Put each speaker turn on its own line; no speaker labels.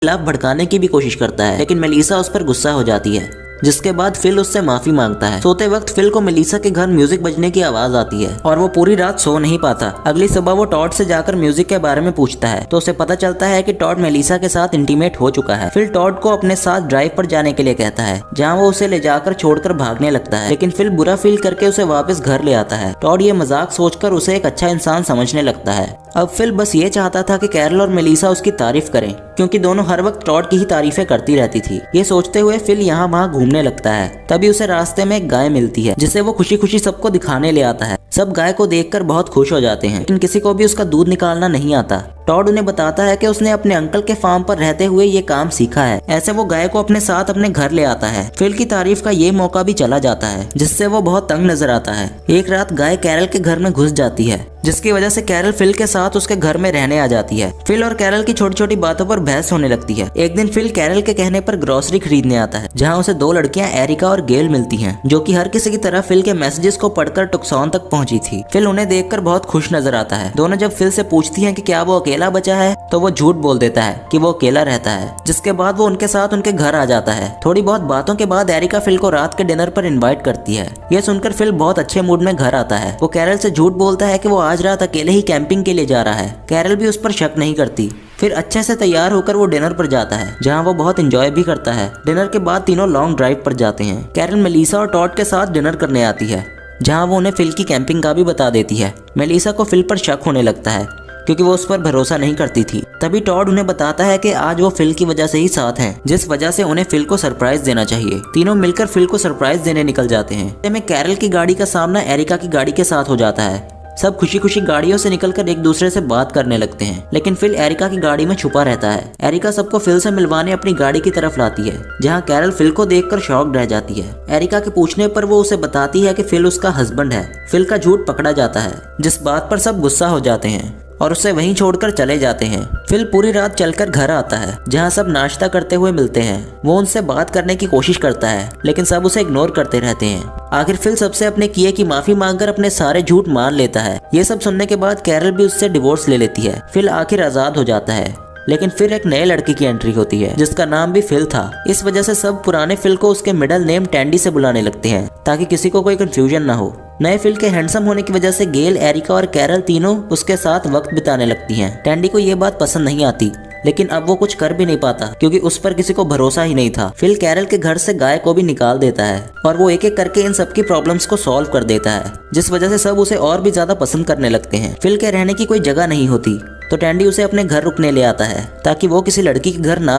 खिलाफ भड़काने की भी कोशिश करता है, लेकिन मेलिसा उस पर गुस्सा हो जाती है, जिसके बाद फिल उससे माफी मांगता है। सोते वक्त फिल को मेलिसा के घर म्यूजिक बजने की आवाज आती है और वो पूरी रात सो नहीं पाता। अगली सुबह वो टॉड से जाकर म्यूजिक के बारे में पूछता है तो उसे पता चलता है कि टॉड मेलिसा के साथ इंटीमेट हो चुका है। फिल टॉड को अपने साथ ड्राइव पर जाने के लिए कहता है, जहाँ वो उसे ले जाकर छोड़कर भागने लगता है, लेकिन फिल बुरा फील करके उसे वापस घर ले आता है। टॉड ये मजाक सोचकर उसे एक अच्छा इंसान समझने लगता है। अब फिल बस ये चाहता था कि कैरल और मेलिसा उसकी तारीफ करें, क्योंकि दोनों हर वक्त टॉड की ही तारीफें करती रहती थी। ये सोचते हुए फिल यहाँ वहाँ घूमने लगता है। तभी उसे रास्ते में एक गाय मिलती है, जिसे वो खुशी खुशी सबको दिखाने ले आता है। सब गाय को देखकर बहुत खुश हो जाते हैं, लेकिन किसी को भी उसका दूध निकालना नहीं आता। टॉड उन्हें बताता है कि उसने अपने अंकल के फार्म पर रहते हुए ये काम सीखा है। ऐसे वो गाय को अपने साथ अपने घर ले आता है। फिल की तारीफ का ये मौका भी चला जाता है, जिससे वो बहुत तंग नजर आता है। एक रात गाय कैरल के घर में घुस जाती है, जिसकी वजह से कैरल फिल के साथ उसके घर में रहने आ जाती है। फिल और कैरल की छोटी छोटी बातों पर बहस होने लगती है। एक दिन फिल कैरल के कहने पर ग्रोसरी खरीदने आता है, जहाँ उसे दो लड़कियां एरिका और गेल मिलती हैं, जो कि हर किसी की तरह फिल के मैसेजेस को पढ़कर टुक्सॉन तक पहुंची थी। फिल उन्हें देखकर बहुत खुश नजर आता है। दोनों जब फिल से पूछती हैं कि क्या वो अकेला बचा है, तो वो झूठ बोल देता है कि वो अकेला रहता है, जिसके बाद वो उनके साथ उनके घर आ जाता है। थोड़ी बहुत बातों के बाद एरिका फिल को रात के डिनर पर इनवाइट करती है। यह सुनकर फिल बहुत अच्छे मूड में घर आता है। वो कैरल से झूठ बोलता है कि वो आज रात अकेले ही कैंपिंग के लिए जा रहा है। कैरल भी उस पर शक नहीं करती। फिर अच्छे से तैयार होकर वो डिनर पर जाता है, जहाँ वो बहुत एंजॉय भी करता है। डिनर के बाद तीनों लॉन्ग ड्राइव पर जाते हैं। कैरल मेलिसा और टॉड के साथ डिनर करने आती है, जहाँ वो उन्हें फिल की कैंपिंग का भी बता देती है। मेलिसा को फिल पर शक होने लगता है, क्योंकि वो उस पर भरोसा नहीं करती थी। तभी टॉड उन्हें बताता है कि आज वो फिल की वजह से ही साथ हैं, जिस वजह से उन्हें फिल को सरप्राइज देना चाहिए। तीनों मिलकर फिल को सरप्राइज देने निकल जाते हैं। ऐसे में कैरल की गाड़ी का सामना एरिका की गाड़ी के साथ हो जाता है। सब खुशी खुशी गाड़ियों से निकलकर एक दूसरे से बात करने लगते हैं, लेकिन फिल एरिका की गाड़ी में छुपा रहता है। एरिका सबको फिल से मिलवाने अपनी गाड़ी की तरफ लाती है, जहां कैरल फिल को देखकर शॉक्ड रह जाती है। एरिका के पूछने पर वो उसे बताती है कि फिल उसका हस्बैंड है। फिल का झूठ पकड़ा जाता है, जिस बात पर सब गुस्सा हो जाते हैं और उसे वहीं छोड़कर चले जाते हैं। फिल पूरी रात चलकर घर आता है, जहां सब नाश्ता करते हुए मिलते हैं। वो उनसे बात करने की कोशिश करता है, लेकिन सब उसे इग्नोर करते रहते हैं। आखिर फिल सबसे अपने किए की माफी मांगकर अपने सारे झूठ मान लेता है। ये सब सुनने के बाद कैरल भी उससे डिवोर्स ले लेती है। फिल आखिर आजाद हो जाता है, लेकिन फिर एक नए लड़के की एंट्री होती है, जिसका नाम भी फिल था। इस वजह से सब पुराने फिल को उसके मिडिल नेम टैंडी से बुलाने लगते हैं, ताकि किसी को कोई कंफ्यूजन ना हो। नए फिल के हैंडसम होने की वजह से गेल, एरिका और कैरल तीनों उसके साथ वक्त बिताने लगती हैं। टैंडी को ये बात पसंद नहीं आती, लेकिन अब वो कुछ कर भी नहीं पाता, क्योंकि उस पर किसी को भरोसा ही नहीं था। फिल कैरल के घर से गाय को भी निकाल देता है और वो एक एक करके इन सबकी प्रॉब्लम्स को सॉल्व कर देता है, जिस वजह से सब उसे और भी ज्यादा पसंद करने लगते हैं। फिल के रहने की कोई जगह नहीं होती, तो टैंडी उसे अपने घर रुकने ले आता है, ताकि वो किसी लड़की के घर ना